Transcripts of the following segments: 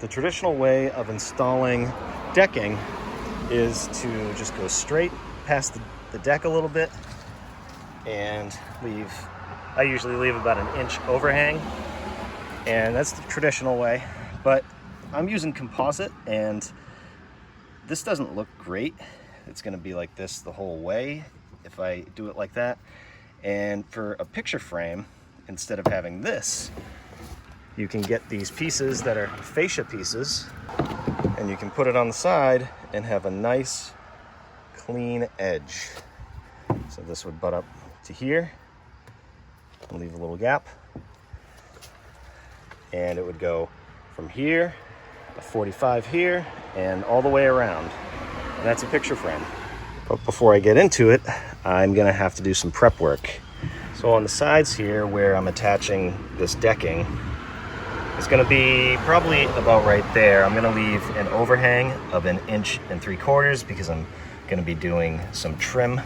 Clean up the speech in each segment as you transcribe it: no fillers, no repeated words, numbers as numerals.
The traditional way of installing decking is to just go straight past the deck a little bit and I usually leave about an inch overhang, and that's the traditional way. But I'm using composite and this doesn't look great. It's going to be like this the whole way if I do it like that. And for a picture frame, instead of having this, you can get these pieces that are fascia pieces, and you can put it on the side and have a nice clean edge. So this would butt up to here and leave a little gap, and it would go from here, a 45 here, and all the way around. And that's a picture frame. But before I get into it, I'm gonna have to do some prep work. So on the sides here where I'm attaching this decking, it's gonna be probably about right there. I'm gonna leave an overhang of 1 3/4 inches because I'm gonna be doing some trim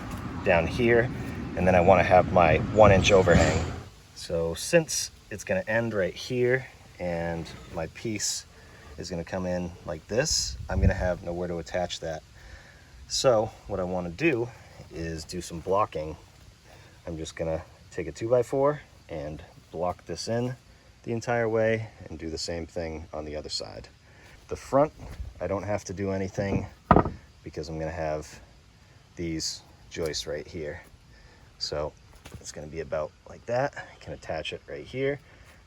down here, and then I wanna have my 1-inch overhang. So since it's gonna end right here and my piece is gonna come in like this, I'm gonna have nowhere to attach that. So what I wanna do is do some blocking. I'm just gonna take a 2x4 and block this in the entire way and do the same thing on the other side. The front, I don't have to do anything because I'm gonna have these joists right here. So it's gonna be about like that. I can attach it right here,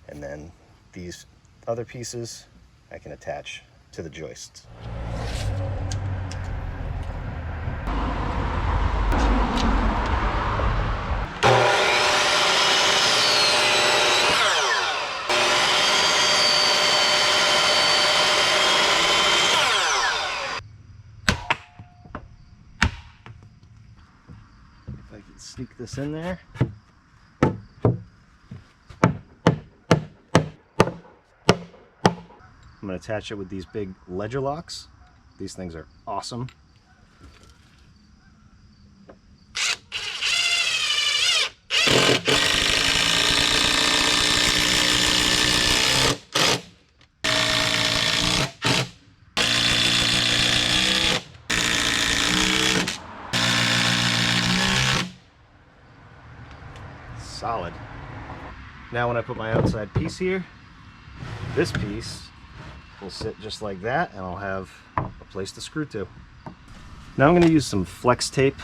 and then these other pieces I can attach to the joists. If I can sneak this in there. I'm going to attach it with these big ledger locks. These things are awesome. Solid. Now when I put my outside piece here, this piece will sit just like that, and I'll have a place to screw to. Now I'm going to use some flex tape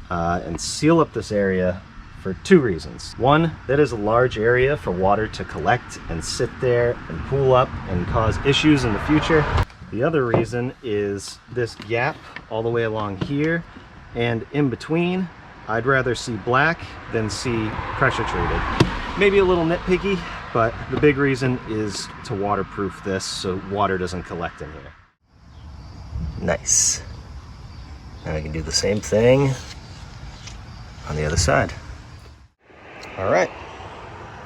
and seal up this area for 2 reasons. One, that is a large area for water to collect and sit there and pool up and cause issues in the future. The other reason is this gap all the way along here and in between. I'd rather see black than see pressure treated. Maybe a little nitpicky, but the big reason is to waterproof this so water doesn't collect in here. Nice. Now I can do the same thing on the other side. All right,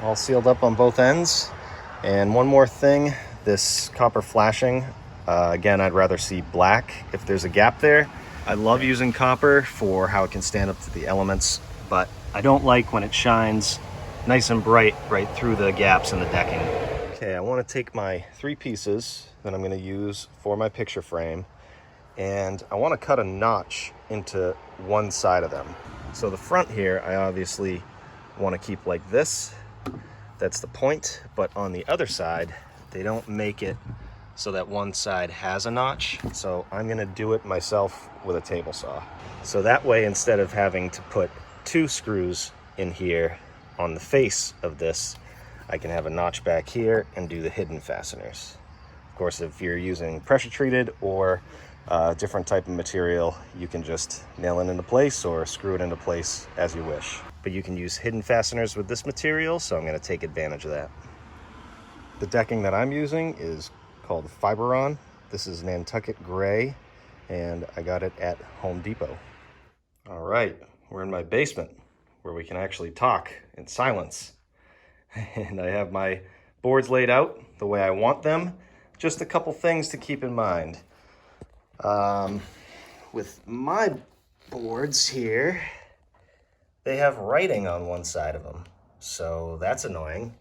all sealed up on both ends. And one more thing, this copper flashing, again, I'd rather see black if there's a gap there. I love using copper for how it can stand up to the elements, but I don't like when it shines nice and bright right through the gaps in the decking. Okay, I want to take my 3 pieces that I'm going to use for my picture frame, and I want to cut a notch into one side of them. So the front here, I obviously want to keep like this. That's the point, but on the other side, they don't make it so that one side has a notch. So I'm gonna do it myself with a table saw. So that way, instead of having to put 2 screws in here on the face of this, I can have a notch back here and do the hidden fasteners. Of course, if you're using pressure treated or a different type of material, you can just nail it into place or screw it into place as you wish. But you can use hidden fasteners with this material, so I'm gonna take advantage of that. The decking that I'm using is called Fiberon. This is Nantucket Gray, and I got it at Home Depot. All right, we're in my basement where we can actually talk in silence. And I have my boards laid out the way I want them. Just a couple things to keep in mind. With my boards here, they have writing on one side of them, so that's annoying.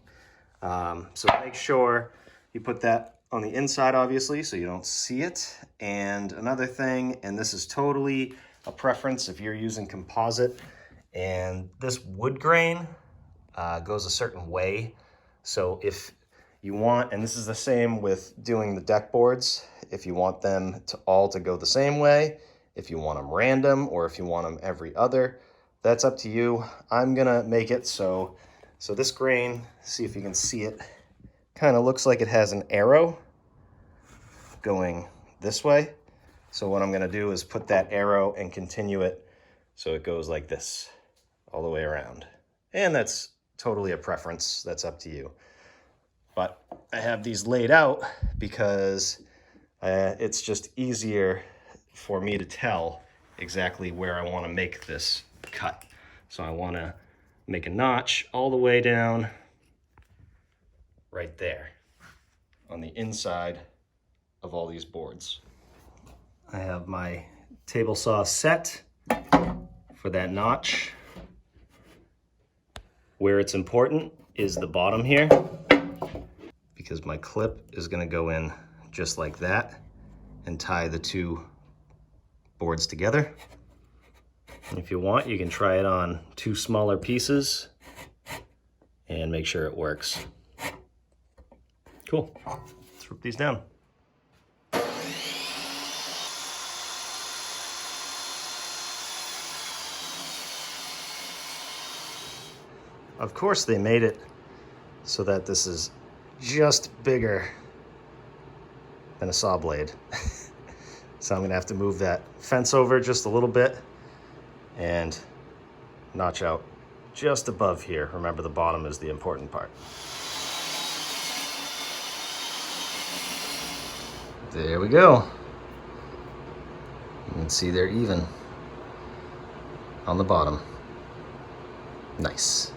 So make sure you put that on the inside, obviously, so you don't see it. And another thing, and this is totally a preference if you're using composite, and this wood grain goes a certain way. So if you want, and this is the same with doing the deck boards, if you want them to all to go the same way, if you want them random, or if you want them every other, that's up to you. I'm gonna make it so this grain, see if you can see it, kind of looks like it has an arrow going this way. So what I'm gonna do is put that arrow and continue it so it goes like this all the way around. And that's totally a preference, that's up to you. But I have these laid out because it's just easier for me to tell exactly where I want to make this cut. So I want to make a notch all the way down right there on the inside of all these boards. I have my table saw set for that notch. Where it's important is the bottom here, because my clip is going to go in just like that and tie the two boards together. And if you want, you can try it on two smaller pieces and make sure it works. Cool. Let's rip these down. Of course, they made it so that this is just bigger than a saw blade. So I'm gonna have to move that fence over just a little bit and notch out just above here. Remember, the bottom is the important part. There we go. You can see they're even on the bottom. Nice.